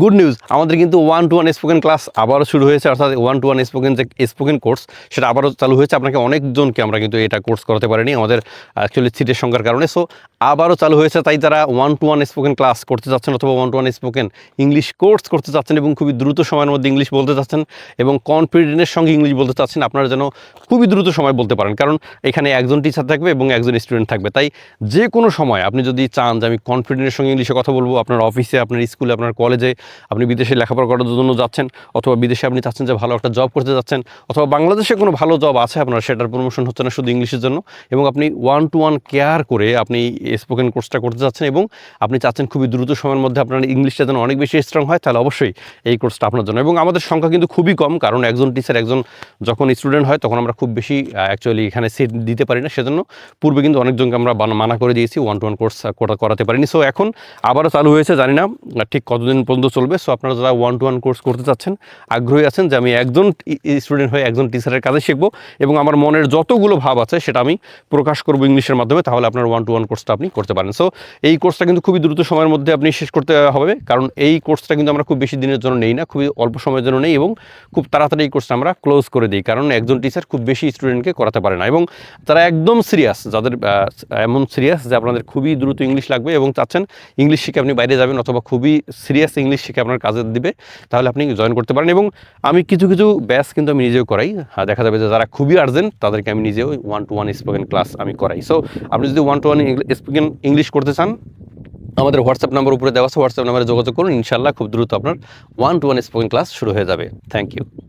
Good news, আমাদের কিন্তু 1-to-1 spoken class আবারও শুরু হয়েছে, অর্থাৎ 1-to-1 স্পোকেন যে স্পোকেন কোর্স সেটা আবারও চালু হয়েছে। আপনাকে অনেকজনকে আমরা কিন্তু এটা কোর্স করাতে পারিনি আমাদের অ্যাকচুয়ালি সিটের সংখ্যার কারণে। সো আবারও চালু হয়েছে, তাই যারা 1-to-1 স্পোকেন ক্লাস করতে চাচ্ছেন অথবা 1-to-1 স্পোকেন ইংলিশ কোর্স করতে চাচ্ছেন এবং খুবই দ্রুত সময়ের মধ্যে ইংলিশ বলতে চাচ্ছেন এবং কনফিডেন্সের সঙ্গে ইংলিশ বলতে চাচ্ছেন, আপনারা যেন খুবই দ্রুত সময় বলতে পারেন, কারণ এখানে একজন টিচার থাকবে এবং একজন স্টুডেন্ট থাকবে। তাই যে কোনো সময় আপনি যদি চান যে আমি কনফিডেন্সের সঙ্গে ইংলিশে কথা বলবো, আপনার অফিসে, আপনার স্কুলে, আপনার কলেজে, আপনি বিদেশে লেখাপড়া করার জন্য যাচ্ছেন অথবা বিদেশে আপনি চাচ্ছেন যে ভালো একটা জব করতে যাচ্ছেন অথবা বাংলাদেশে কোনো ভালো জব আছে আপনার, সেটার প্রমোশন হচ্ছে না শুধু ইংলিশের জন্য, এবং আপনি 1-to-1 কেয়ার করে আপনি স্পোকেন কোর্সটা করতে যাচ্ছেন এবং আপনি চাচ্ছেন খুবই দ্রুত সময়ের মধ্যে আপনার ইংলিশটা যেন অনেক বেশি স্ট্রং হয়, তাহলে অবশ্যই এই কোর্সটা আপনার জন্য। এবং আমাদের সংখ্যা কিন্তু খুবই কম, কারণ একজন টিচার একজন যখন স্টুডেন্ট হয় তখন আমরা খুব বেশি অ্যাকচুয়ালি এখানে সিট দিতে পারি না, সেজন্য পূর্বে কিন্তু অনেকজনকে আমরা মানা করে দিয়েছি 1-to-1 কোর্স করাতে পারিনি। সো এখন আবারও চালু হয়েছে, জানি না ঠিক কতদিন পর্যন্ত চলবে। সো আপনারা যারা 1-to-1 কোর্স করতে চাচ্ছেন, আগ্রহী আছেন যে আমি একজন স্টুডেন্ট হয়ে একজন টিচারের কাজে শিখবো এবং আমার মনের যতগুলো ভাব আছে সেটা আমি প্রকাশ করবো ইংলিশের মাধ্যমে, তাহলে আপনার 1-to-1 কোর্সটা আপনি করতে পারেন। সো এই কোর্সটা কিন্তু খুবই দ্রুত সময়ের মধ্যে আপনি শেষ করতে হবে, কারণ এই কোর্সটা কিন্তু আমরা খুব বেশি দিনের জন্য নেই না, খুবই অল্প সময়ের জন্য নেই এবং খুব তাড়াতাড়ি এই কোর্সটা আমরা ক্লোজ করে দিই, কারণ একজন টিচার খুব বেশি স্টুডেন্টকে করাতে পারে না। এবং তারা একদম সিরিয়াস, যাদের এমন সিরিয়াস যে আপনাদের খুবই দ্রুত ইংলিশ লাগবে এবং চাচ্ছেন ইংলিশ শিখে আপনি বাইরে যাবেন অথবা খুবই সিরিয়াস ইংলিশ শিখে আপনার কাজে দিবে, তাহলে আপনি জয়েন করতে পারেন। এবং আমি কিছু কিছু ব্যাচ কিন্তু আমি নিজেও করাই, দেখা যাবে যে যারা খুবই আর্জেন্ট তাদেরকে আমি নিজেও 1-to-1 স্পোকেন ক্লাস আমি করাই। সো আপনি যদি 1-to-1 স্পোকেন ইংলিশ করতে চান, আমাদের হোয়াটসঅ্যাপ নাম্বার উপরে দেওয়া আছে, হোয়াটসঅ্যাপ নাম্বারে যোগাযোগ করুন, ইনশাআল্লাহ খুব দ্রুত আপনার 1-to-1 স্পোকেন ক্লাস শুরু হয়ে যাবে। Thank you.